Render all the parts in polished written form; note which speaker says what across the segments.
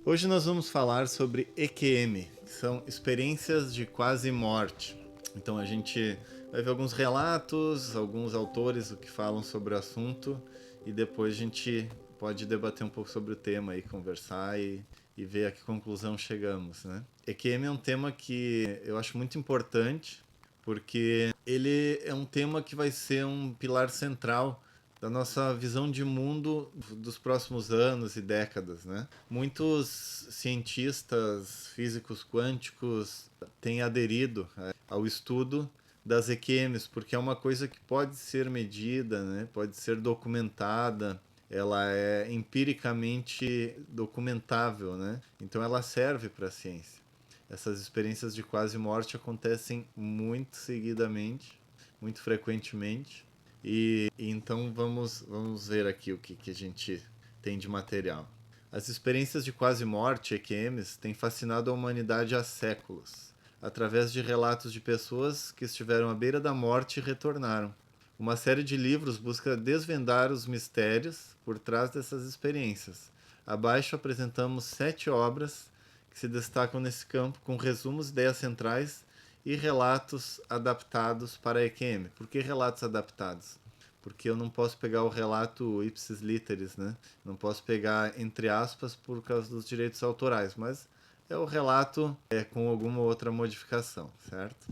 Speaker 1: Hoje nós vamos falar sobre EQM, que são experiências de quase morte. Então a gente vai ver alguns relatos, alguns autores o que falam sobre o assunto e depois a gente pode debater um pouco sobre o tema e conversar e ver a que conclusão chegamos, né? EQM é um tema que eu acho muito importante porque ele é um tema que vai ser um pilar central da nossa visão de mundo dos próximos anos e décadas, né? Muitos cientistas físicos quânticos têm aderido ao estudo das EQMs, porque é uma coisa que pode ser medida, né? Pode ser documentada, ela é empiricamente documentável, né? Então ela serve para a ciência. Essas experiências de quase morte acontecem muito seguidamente, muito frequentemente. E então vamos ver aqui o que a gente tem de material. As experiências de quase morte, EQMs, têm fascinado a humanidade há séculos, através de relatos de pessoas que estiveram à beira da morte e retornaram. Uma série de livros busca desvendar os mistérios por trás dessas experiências. Abaixo apresentamos 7 obras que se destacam nesse campo, com resumos, ideias centrais e relatos adaptados para a EQM. Por que relatos adaptados? Porque eu não posso pegar o relato ipsis literis, né? Não posso pegar entre aspas por causa dos direitos autorais, mas é o relato com alguma outra modificação, certo?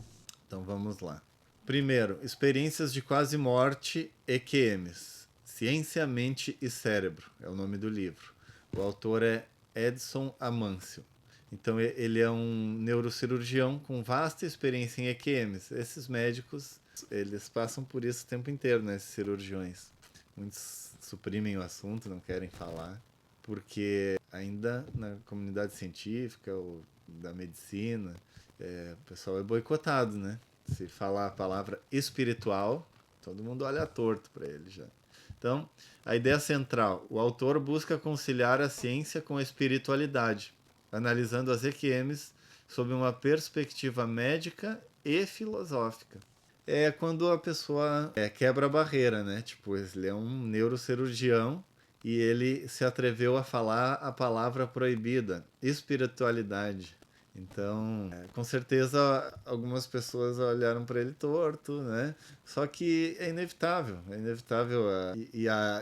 Speaker 1: Então vamos lá. Primeiro, experiências de quase morte EQMs. Ciência, Mente e Cérebro é o nome do livro. O autor é Edson Amâncio. Então ele é um neurocirurgião com vasta experiência em EQMs. Esses médicos, eles passam por isso o tempo inteiro, né? Esses cirurgiões. Muitos suprimem o assunto, não querem falar, porque ainda na comunidade científica ou da medicina, o pessoal é boicotado, né? Se falar a palavra espiritual, todo mundo olha torto para ele já. Então, a ideia central: o autor busca conciliar a ciência com a espiritualidade, analisando as EQMs sob uma perspectiva médica e filosófica. É quando a pessoa quebra a barreira, né? Tipo, ele é um neurocirurgião e ele se atreveu a falar a palavra proibida, espiritualidade. Então, com certeza algumas pessoas olharam para ele torto, né? Só que é inevitável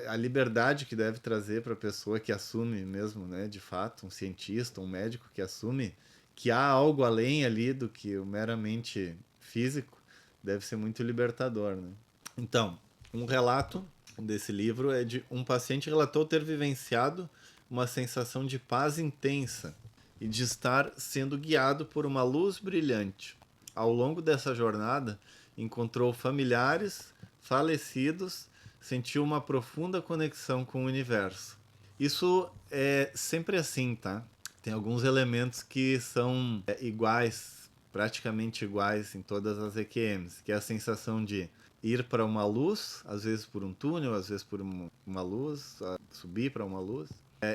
Speaker 1: a liberdade que deve trazer para a pessoa que assume mesmo, né? De fato, um cientista, um médico que assume que há algo além ali do que o meramente físico, deve ser muito libertador, né? Então, um relato desse livro é de um paciente relatou ter vivenciado uma sensação de paz intensa e de estar sendo guiado por uma luz brilhante. Ao longo dessa jornada, encontrou familiares falecidos, sentiu uma profunda conexão com o universo. Isso é sempre assim, tá? Tem alguns elementos que são iguais, praticamente iguais em todas as EQMs, que é a sensação de ir para uma luz, às vezes por um túnel, às vezes por uma luz, subir para uma luz,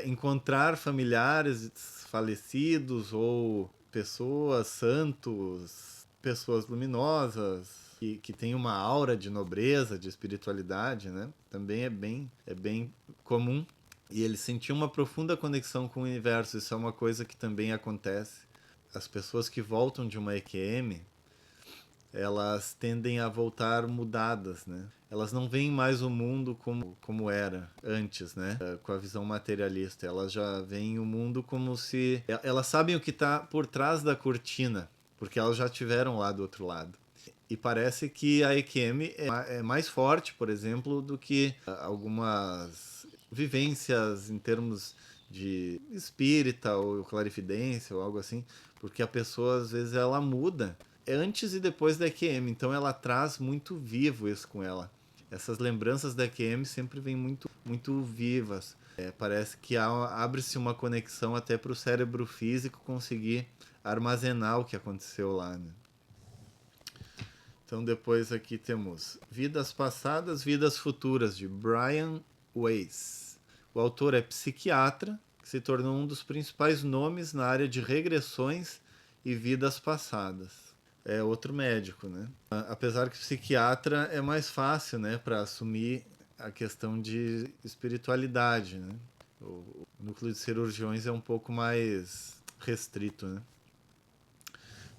Speaker 1: encontrar familiares falecidos ou pessoas, santos, pessoas luminosas que têm uma aura de nobreza, de espiritualidade, né? Também é bem comum. E ele sentiu uma profunda conexão com o universo. Isso é uma coisa que também acontece. As pessoas que voltam de uma EQM, elas tendem a voltar mudadas, né? Elas não veem mais o mundo como era antes, né? Com a visão materialista. Elas já veem o mundo como se... Elas sabem o que está por trás da cortina, porque elas já tiveram lá do outro lado. E parece que a EQM é mais forte, por exemplo, do que algumas vivências em termos de espírita ou clarividência ou algo assim, porque a pessoa às vezes ela muda antes e depois da EQM, então ela traz muito vivo isso com ela. Essas lembranças da EQM sempre vêm muito vivas. Parece que abre-se uma conexão até para o cérebro físico conseguir armazenar o que aconteceu lá, né? Então depois aqui temos Vidas Passadas, Vidas Futuras, de Brian Weiss. O autor é psiquiatra, que se tornou um dos principais nomes na área de regressões e vidas passadas. É outro médico, né? Apesar que psiquiatra é mais fácil, né, para assumir a questão de espiritualidade, né? O núcleo de cirurgiões é um pouco mais restrito, né?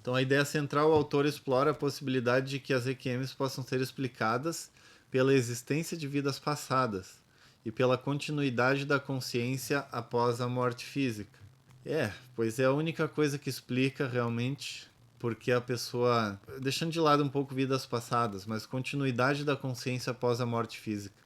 Speaker 1: Então, a ideia central, o autor explora a possibilidade de que as EQMs possam ser explicadas pela existência de vidas passadas e pela continuidade da consciência após a morte física. Pois é a única coisa que explica realmente porque a pessoa, deixando de lado um pouco vidas passadas, mas continuidade da consciência após a morte física.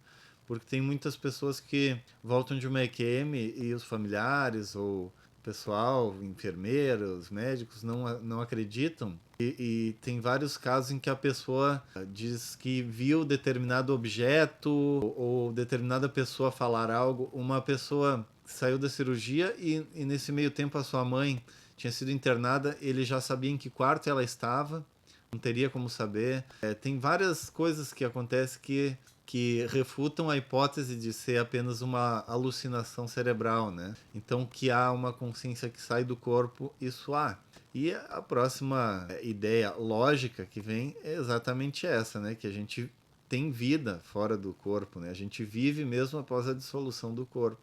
Speaker 1: Porque tem muitas pessoas que voltam de uma EQM e os familiares ou pessoal, enfermeiros, médicos não acreditam. E tem vários casos em que a pessoa diz que viu determinado objeto ou determinada pessoa falar algo. Uma pessoa saiu da cirurgia e nesse meio tempo a sua mãe tinha sido internada, ele já sabia em que quarto ela estava, não teria como saber. Tem várias coisas que acontecem que refutam a hipótese de ser apenas uma alucinação cerebral, né? Então, que há uma consciência que sai do corpo, isso há. E a próxima ideia lógica que vem é exatamente essa, né? Que a gente tem vida fora do corpo, né? A gente vive mesmo após a dissolução do corpo.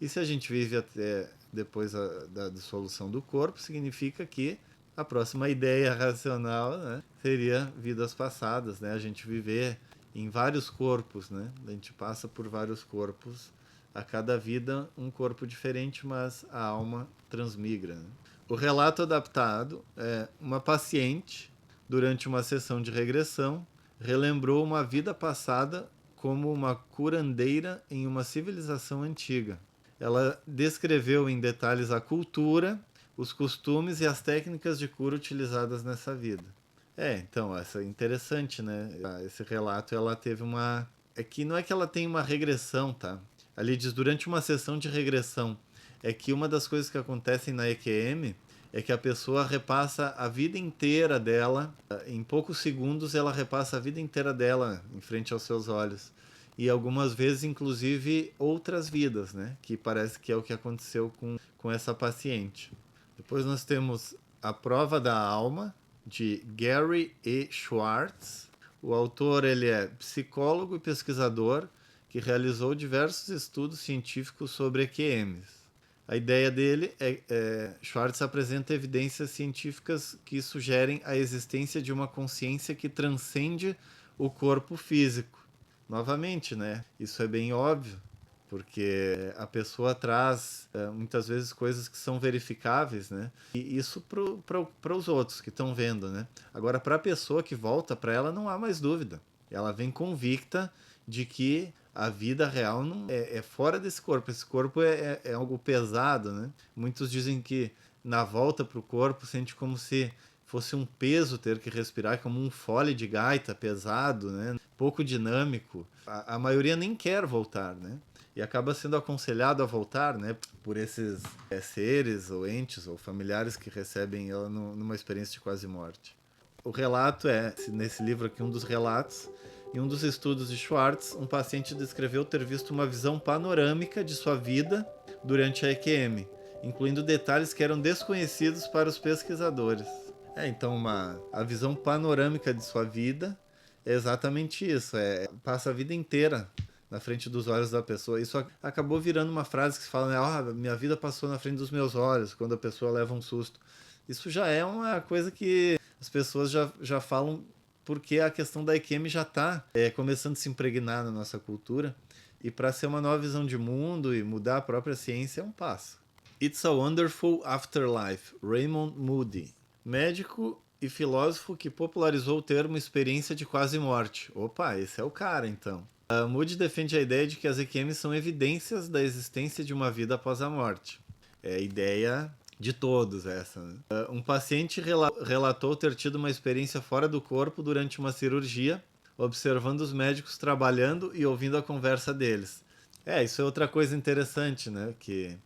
Speaker 1: E se a gente vive até depois da dissolução do corpo, significa que a próxima ideia racional, né, seria vidas passadas, né? A gente viver em vários corpos, né? A gente passa por vários corpos. A cada vida, um corpo diferente, mas a alma transmigra. Né? O relato adaptado é uma paciente, durante uma sessão de regressão, relembrou uma vida passada como uma curandeira em uma civilização antiga. Ela descreveu em detalhes a cultura, os costumes e as técnicas de cura utilizadas nessa vida. Então, essa é interessante, né? Esse relato, ela teve uma... É que não é que ela tem uma regressão, tá? Ali diz, durante uma sessão de regressão, é que uma das coisas que acontecem na EQM é que a pessoa repassa a vida inteira dela, em poucos segundos ela repassa a vida inteira dela em frente aos seus olhos. E algumas vezes, inclusive, outras vidas, né? Que parece que é o que aconteceu com essa paciente. Depois nós temos A Prova da Alma, de Gary E. Schwartz. O autor ele é psicólogo e pesquisador que realizou diversos estudos científicos sobre EQMs. A ideia dele Schwartz apresenta evidências científicas que sugerem a existência de uma consciência que transcende o corpo físico. Novamente, né? Isso é bem óbvio, porque a pessoa traz muitas vezes coisas que são verificáveis, né? E isso para os outros que estão vendo, né? Agora, para a pessoa que volta, para ela não há mais dúvida. Ela vem convicta de que a vida real não é fora desse corpo. Esse corpo é algo pesado, né? Muitos dizem que na volta para o corpo sente como se fosse um peso ter que respirar, como um fole de gaita pesado, né? Pouco dinâmico. A maioria nem quer voltar, né? E acaba sendo aconselhado a voltar, né? Por esses seres ou entes ou familiares que recebem ela numa experiência de quase morte. O relato nesse livro aqui, um dos relatos, em um dos estudos de Schwartz, um paciente descreveu ter visto uma visão panorâmica de sua vida durante a EQM, incluindo detalhes que eram desconhecidos para os pesquisadores. Então a visão panorâmica de sua vida é exatamente isso. Passa a vida inteira na frente dos olhos da pessoa. Isso acabou virando uma frase que se fala, né? Minha vida passou na frente dos meus olhos, quando a pessoa leva um susto. Isso já é uma coisa que as pessoas já falam porque a questão da EQM já está começando a se impregnar na nossa cultura. E para ser uma nova visão de mundo e mudar a própria ciência é um passo. It's a Wonderful Afterlife, Raymond Moody. Médico e filósofo que popularizou o termo experiência de quase morte. Opa, esse é o cara então. Moody defende a ideia de que as EQMs são evidências da existência de uma vida após a morte. É a ideia de todos essa. Né? Um paciente relatou ter tido uma experiência fora do corpo durante uma cirurgia, observando os médicos trabalhando e ouvindo a conversa deles. Isso é outra coisa interessante, né? Que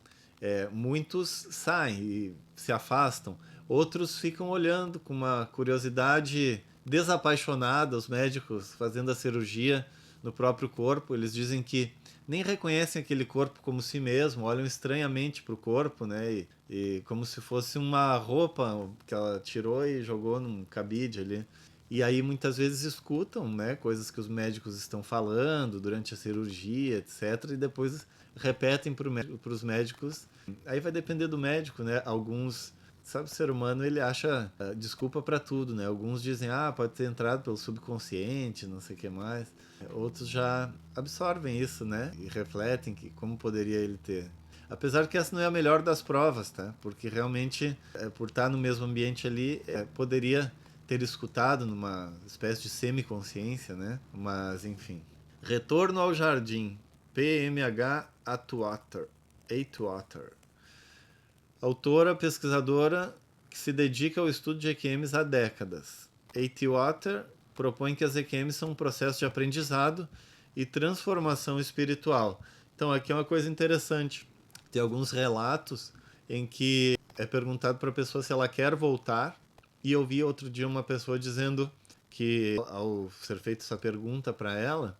Speaker 1: muitos saem e se afastam, outros ficam olhando com uma curiosidade desapaixonada, os médicos fazendo a cirurgia no próprio corpo. Eles dizem que nem reconhecem aquele corpo como si mesmo, olham estranhamente para o corpo, né? E como se fosse uma roupa que ela tirou e jogou num cabide ali. E aí muitas vezes escutam, né, coisas que os médicos estão falando durante a cirurgia, etc. E depois repetem para os médicos. Aí vai depender do médico, né? Alguns, sabe, o ser humano ele acha desculpa para tudo, né? Alguns dizem, pode ter entrado pelo subconsciente, não sei o que mais. Outros já absorvem isso, né? E refletem que como poderia ele ter. Apesar que essa não é a melhor das provas, tá? Porque realmente, por estar no mesmo ambiente ali, poderia ter escutado numa espécie de semiconsciência, né? Mas, enfim. Retorno ao Jardim. PMH Atwater. Autora, pesquisadora que se dedica ao estudo de EQMs há décadas. Atwater propõe que as EQMs são um processo de aprendizado e transformação espiritual. Então, aqui é uma coisa interessante. Tem alguns relatos em que é perguntado para a pessoa se ela quer voltar. E eu vi outro dia uma pessoa dizendo que, ao ser feita essa pergunta para ela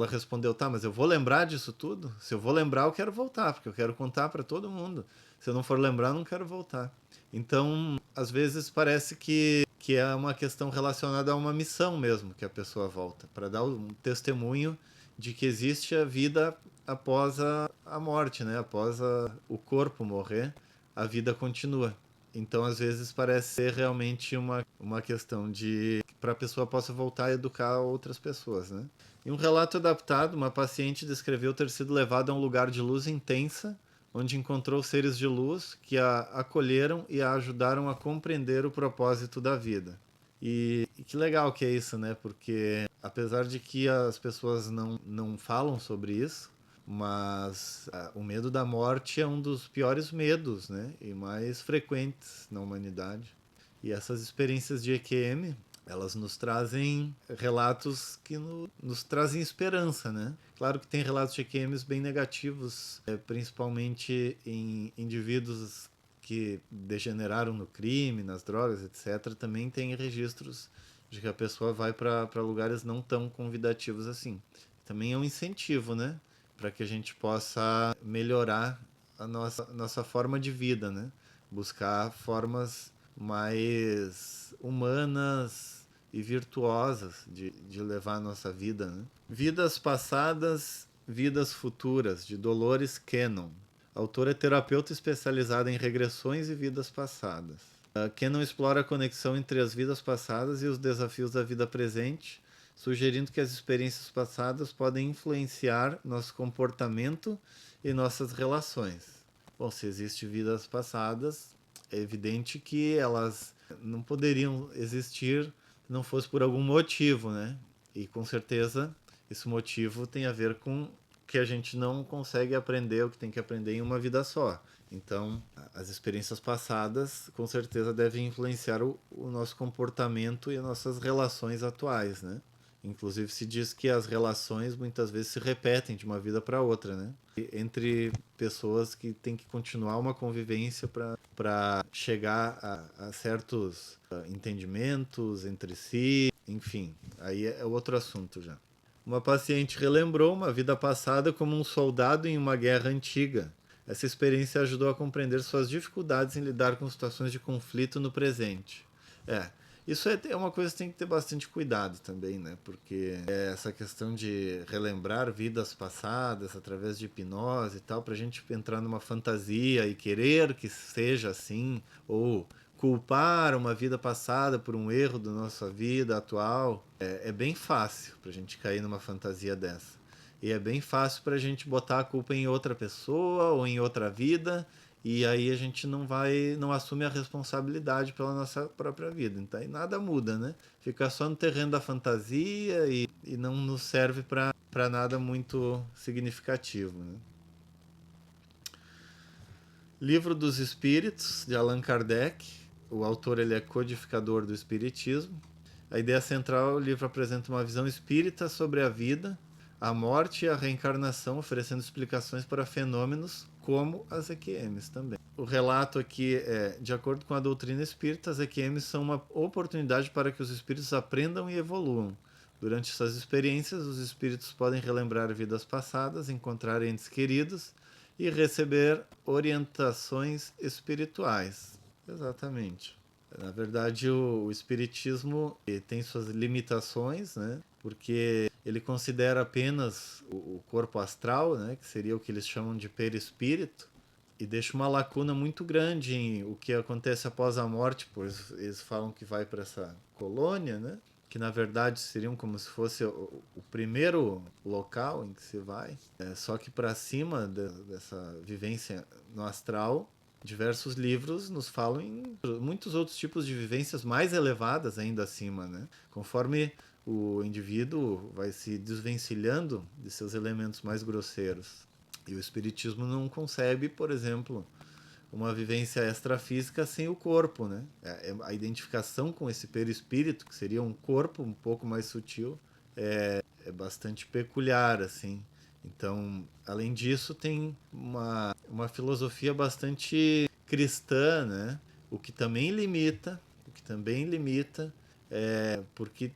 Speaker 1: respondeu, tá, mas eu vou lembrar disso tudo? Se eu vou lembrar, eu quero voltar, porque eu quero contar para todo mundo. Se eu não for lembrar, eu não quero voltar. Então, às vezes parece que é uma questão relacionada a uma missão mesmo, que a pessoa volta, para dar um testemunho de que existe a vida após a morte, né? Após o corpo morrer, a vida continua. Então, às vezes, parece ser realmente uma questão de para a pessoa possa voltar a educar outras pessoas, né? Em um relato adaptado, uma paciente descreveu ter sido levada a um lugar de luz intensa, onde encontrou seres de luz que a acolheram e a ajudaram a compreender o propósito da vida. E que legal que é isso, né? Porque apesar de que as pessoas não falam sobre isso, mas o medo da morte é um dos piores medos, né? E mais frequentes na humanidade. E essas experiências de EQM, elas nos trazem relatos que nos trazem esperança, né? Claro que tem relatos de EQMs bem negativos, principalmente em indivíduos que degeneraram no crime, nas drogas, etc. Também tem registros de que a pessoa vai para lugares não tão convidativos assim. Também é um incentivo, né? Para que a gente possa melhorar a nossa forma de vida, né? Buscar formas mais humanas e virtuosas de levar a nossa vida, né? Vidas passadas, vidas futuras, de Dolores Cannon. A autora é terapeuta especializada em regressões e vidas passadas. Cannon explora a conexão entre as vidas passadas e os desafios da vida presente, sugerindo que as experiências passadas podem influenciar nosso comportamento e nossas relações. Bom, se existem vidas passadas, é evidente que elas não poderiam existir se não fosse por algum motivo, né? E com certeza esse motivo tem a ver com que a gente não consegue aprender o que tem que aprender em uma vida só. Então, as experiências passadas com certeza devem influenciar o nosso comportamento e as nossas relações atuais, né? Inclusive se diz que as relações muitas vezes se repetem de uma vida para outra, né? Entre pessoas que têm que continuar uma convivência para chegar a certos entendimentos entre si, enfim, aí é outro assunto já. Uma paciente relembrou uma vida passada como um soldado em uma guerra antiga. Essa experiência ajudou a compreender suas dificuldades em lidar com situações de conflito no presente. Isso é uma coisa que tem que ter bastante cuidado também, né? Porque essa questão de relembrar vidas passadas através de hipnose e tal, pra gente entrar numa fantasia e querer que seja assim, ou culpar uma vida passada por um erro da nossa vida atual, é bem fácil pra gente cair numa fantasia dessa. E é bem fácil pra gente botar a culpa em outra pessoa ou em outra vida, e aí a gente não assume a responsabilidade pela nossa própria vida. Então aí nada muda, né? Fica só no terreno da fantasia e não nos serve para nada muito significativo, né? Livro dos Espíritos, de Allan Kardec. O autor ele é codificador do Espiritismo. A ideia central, o livro apresenta uma visão espírita sobre a vida, a morte e a reencarnação, oferecendo explicações para fenômenos como as EQMs também. O relato aqui é, de acordo com a doutrina espírita, as EQMs são uma oportunidade para que os espíritos aprendam e evoluam. Durante suas experiências, os espíritos podem relembrar vidas passadas, encontrar entes queridos e receber orientações espirituais. Exatamente. Na verdade, o espiritismo tem suas limitações, né? porque ele considera apenas o corpo astral, né, que seria o que eles chamam de perispírito, e deixa uma lacuna muito grande em o que acontece após a morte, pois eles falam que vai para essa colônia, né, que na verdade seriam como se fosse o primeiro local em que se vai, só que para cima dessa vivência no astral, diversos livros nos falam em muitos outros tipos de vivências mais elevadas ainda acima, né? Conforme o indivíduo vai se desvencilhando de seus elementos mais grosseiros. E o espiritismo não concebe, por exemplo, uma vivência extrafísica sem o corpo, né? A identificação com esse perispírito, que seria um corpo um pouco mais sutil, é bastante peculiar, assim. Então, além disso, tem uma filosofia bastante cristã, né? O que também limita, porque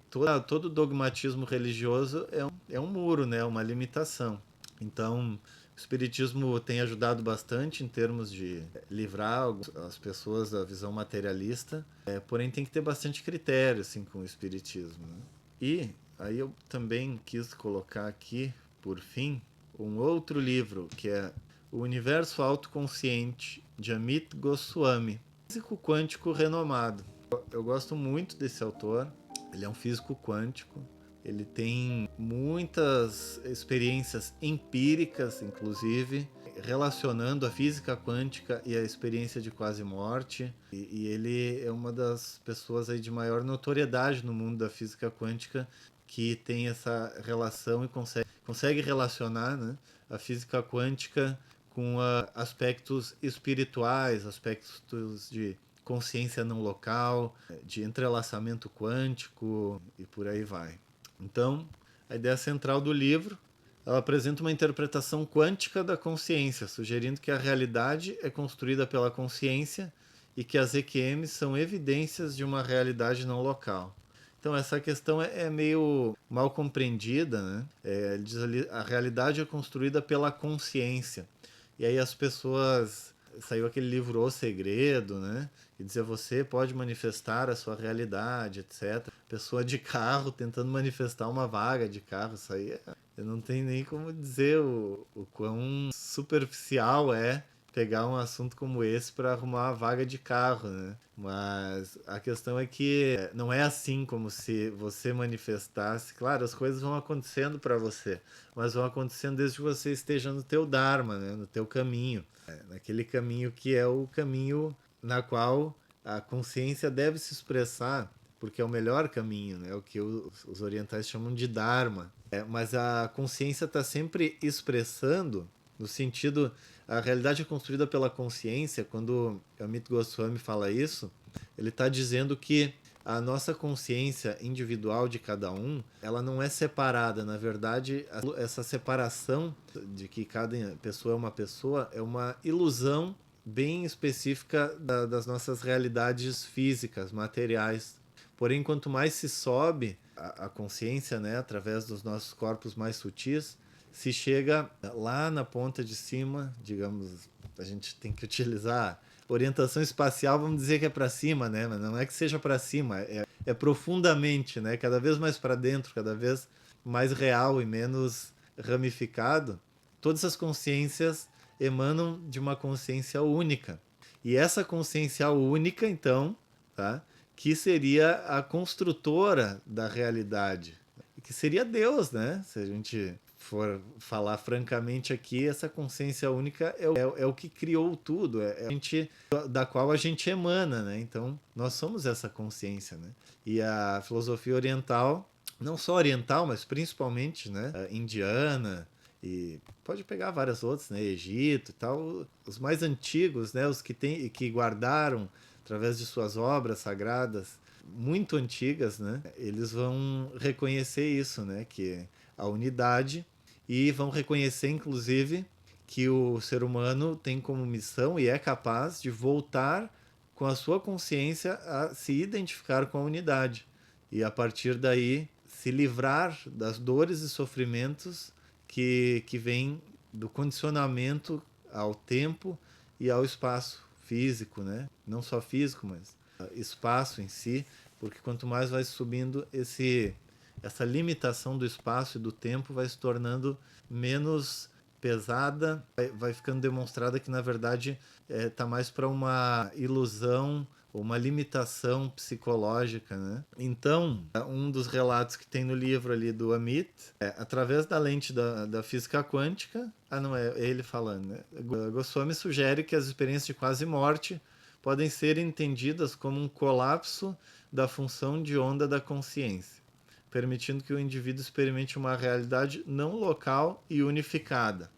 Speaker 1: todo dogmatismo religioso é um muro, né? Uma limitação. Então, o Espiritismo tem ajudado bastante em termos de livrar as pessoas da visão materialista, porém tem que ter bastante critério assim, com o Espiritismo. Né? E aí eu também quis colocar aqui, por fim, um outro livro, que é O Universo Autoconsciente, de Amit Goswami, físico quântico renomado. Eu gosto muito desse autor, ele é um físico quântico, ele tem muitas experiências empíricas, inclusive, relacionando a física quântica e a experiência de quase morte. E ele é uma das pessoas aí de maior notoriedade no mundo da física quântica que tem essa relação e consegue relacionar, né, a física quântica com aspectos espirituais, aspectos de consciência não local, de entrelaçamento quântico e por aí vai. Então, a ideia central do livro, ela apresenta uma interpretação quântica da consciência, sugerindo que a realidade é construída pela consciência e que as EQMs são evidências de uma realidade não local. Então essa questão é meio mal compreendida, né? Ele diz ali, a realidade é construída pela consciência. E aí as pessoas... Saiu aquele livro O Segredo, né? E dizia, você pode manifestar a sua realidade, etc. Pessoa de carro tentando manifestar uma vaga de carro, isso aí eu não tenho nem como dizer o quão superficial é pegar um assunto como esse para arrumar uma vaga de carro, né? Mas a questão é que não é assim como se você manifestasse. Claro, as coisas vão acontecendo para você, mas vão acontecendo desde que você esteja no teu Dharma, né? No teu caminho. Naquele caminho que é o caminho na qual a consciência deve se expressar, porque é o melhor caminho, né? O que os orientais chamam de Dharma. Mas a consciência está sempre expressando, no sentido, a realidade é construída pela consciência. Quando Amit Goswami fala isso, ele está dizendo que a nossa consciência individual de cada um, ela não é separada. Na verdade, essa separação de que cada pessoa é uma pessoa é uma ilusão bem específica das nossas realidades físicas, materiais. Porém, quanto mais se sobe a consciência, né, através dos nossos corpos mais sutis, se chega lá na ponta de cima, digamos, a gente tem que utilizar orientação espacial, vamos dizer que é para cima, né? Mas não é que seja para cima, é profundamente, né? Cada vez mais para dentro, cada vez mais real e menos ramificado. Todas as consciências emanam de uma consciência única. E essa consciência única, então, tá? Que seria a construtora da realidade, que seria Deus, né? Se a gente for falar francamente aqui, essa consciência única é o que criou tudo, a gente, da qual a gente emana, né? Então, nós somos essa consciência, né? E a filosofia oriental, não só oriental, mas principalmente, né, indiana, e pode pegar várias outras, né, Egito e tal, os mais antigos, né, os que guardaram através de suas obras sagradas muito antigas, né, eles vão reconhecer isso, né, que a unidade, e vão reconhecer inclusive que o ser humano tem como missão e é capaz de voltar com a sua consciência a se identificar com a unidade e a partir daí se livrar das dores e sofrimentos que vêm do condicionamento ao tempo e ao espaço físico, né? Não só físico, mas espaço em si, porque quanto mais vai subindo essa limitação do espaço e do tempo vai se tornando menos pesada, vai ficando demonstrada que na verdade está mais para uma ilusão ou uma limitação psicológica, né? Então, um dos relatos que tem no livro ali do Amit através da lente da física quântica, não é ele falando, né? Goswami sugere que as experiências de quase morte podem ser entendidas como um colapso da função de onda da consciência, permitindo que o indivíduo experimente uma realidade não local e unificada.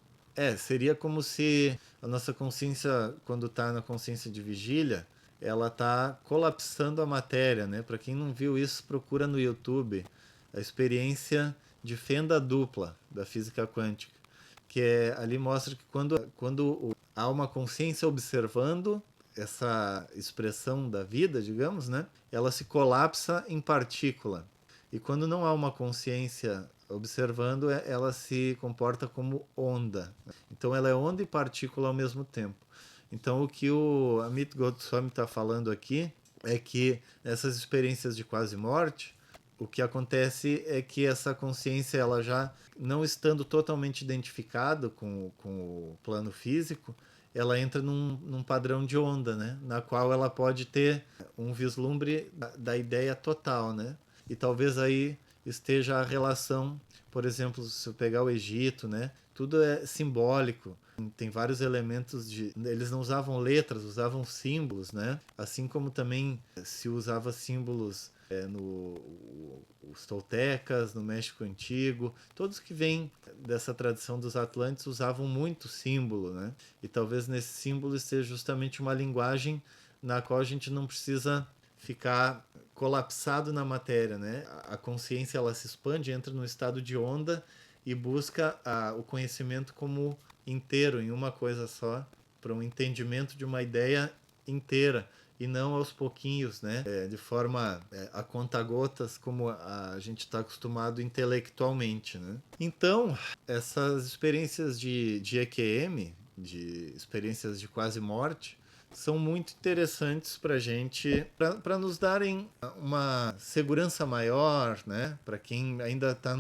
Speaker 1: Seria como se a nossa consciência, quando está na consciência de vigília, ela está colapsando a matéria, né? Para quem não viu isso, procura no YouTube a experiência de fenda dupla da física quântica, que ali mostra que quando há uma consciência observando essa expressão da vida, digamos, né? Ela se colapsa em partícula. E quando não há uma consciência observando, ela se comporta como onda. Então ela é onda e partícula ao mesmo tempo. Então o que o Amit Goswami está falando aqui é que nessas experiências de quase morte, o que acontece é que essa consciência, ela já não estando totalmente identificada com o plano físico, ela entra num padrão de onda, né? Na qual ela pode ter um vislumbre da ideia total, né? E talvez aí esteja a relação, por exemplo, se eu pegar o Egito, né? Tudo é simbólico. Tem vários elementos eles não usavam letras, usavam símbolos, né? Assim como também se usava símbolos os toltecas, no México Antigo, todos que vêm dessa tradição dos Atlantes usavam muito símbolo, né? E talvez nesse símbolo esteja justamente uma linguagem na qual a gente não precisa ficar colapsado na matéria, né? A consciência, ela se expande, entra no estado de onda e busca o conhecimento como inteiro, em uma coisa só, para um entendimento de uma ideia inteira e não aos pouquinhos, né? De forma a conta-gotas, como a gente está acostumado intelectualmente, né? Então, essas experiências de EQM, de experiências de quase morte, são muito interessantes para a gente, para nos darem uma segurança maior, né? Para quem ainda está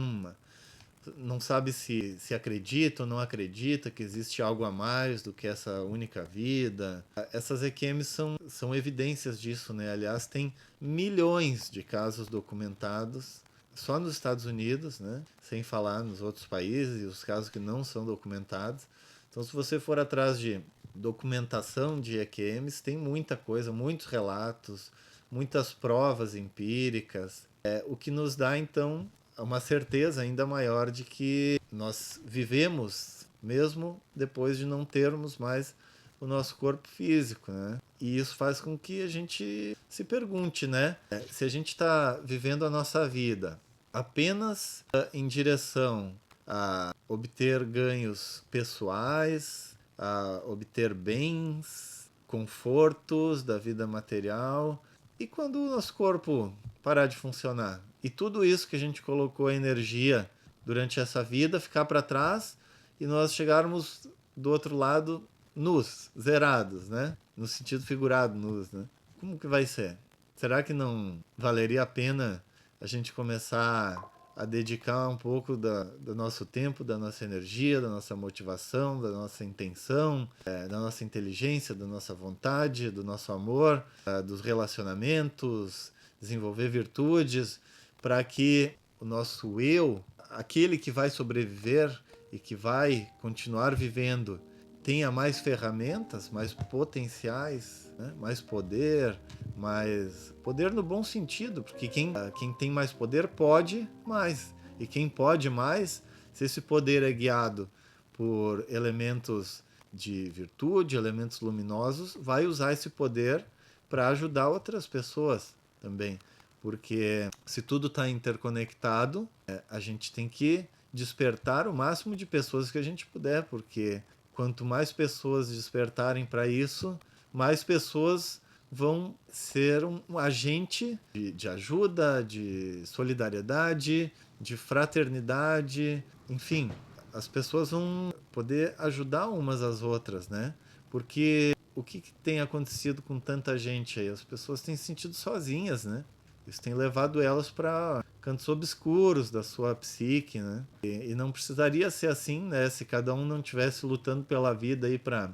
Speaker 1: não sabe se acredita ou não acredita que existe algo a mais do que essa única vida. Essas EQMs são evidências disso, né? Aliás, tem milhões de casos documentados só nos Estados Unidos, né? Sem falar nos outros países e os casos que não são documentados. Então, se você for atrás de documentação de EQMs, tem muita coisa, muitos relatos, muitas provas empíricas, o que nos dá, então, uma certeza ainda maior de que nós vivemos mesmo depois de não termos mais o nosso corpo físico, né? E isso faz com que a gente se pergunte, né? Se a gente está vivendo a nossa vida apenas em direção a obter ganhos pessoais, a obter bens, confortos da vida material, e quando o nosso corpo parar de funcionar, e tudo isso que a gente colocou a energia durante essa vida ficar para trás e nós chegarmos do outro lado nus, zerados, né? No sentido figurado, nus, né? Como que vai ser? Será que não valeria a pena a gente começar a dedicar um pouco do nosso tempo, da nossa energia, da nossa motivação, da nossa intenção, da nossa inteligência, da nossa vontade, do nosso amor, dos relacionamentos, desenvolver virtudes, para que o nosso eu, aquele que vai sobreviver e que vai continuar vivendo, tenha mais ferramentas, mais potenciais, né? Mais poder no bom sentido, porque quem tem mais poder pode mais. E quem pode mais, se esse poder é guiado por elementos de virtude, elementos luminosos, vai usar esse poder para ajudar outras pessoas também. Porque se tudo está interconectado, a gente tem que despertar o máximo de pessoas que a gente puder, porque quanto mais pessoas despertarem para isso, mais pessoas vão ser um agente de ajuda, de solidariedade, de fraternidade, enfim, as pessoas vão poder ajudar umas às outras, né? Porque o que tem acontecido com tanta gente aí? As pessoas têm se sentido sozinhas, né? Isso tem levado elas para cantos obscuros da sua psique, né? E não precisaria ser assim, né? Se cada um não estivesse lutando pela vida aí para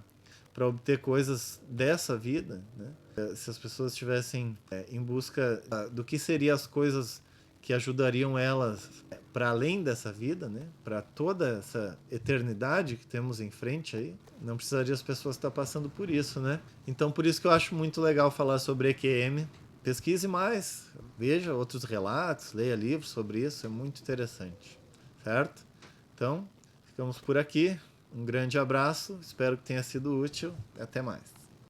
Speaker 1: obter coisas dessa vida, né? Se as pessoas estivessem em busca do que seriam as coisas que ajudariam elas para além dessa vida, né? Para toda essa eternidade que temos em frente aí, não precisaria as pessoas estar passando por isso, né? Então, por isso que eu acho muito legal falar sobre EQM. Pesquise mais, veja outros relatos, leia livros sobre isso, é muito interessante, certo? Então, ficamos por aqui. Um grande abraço, espero que tenha sido útil. Até mais.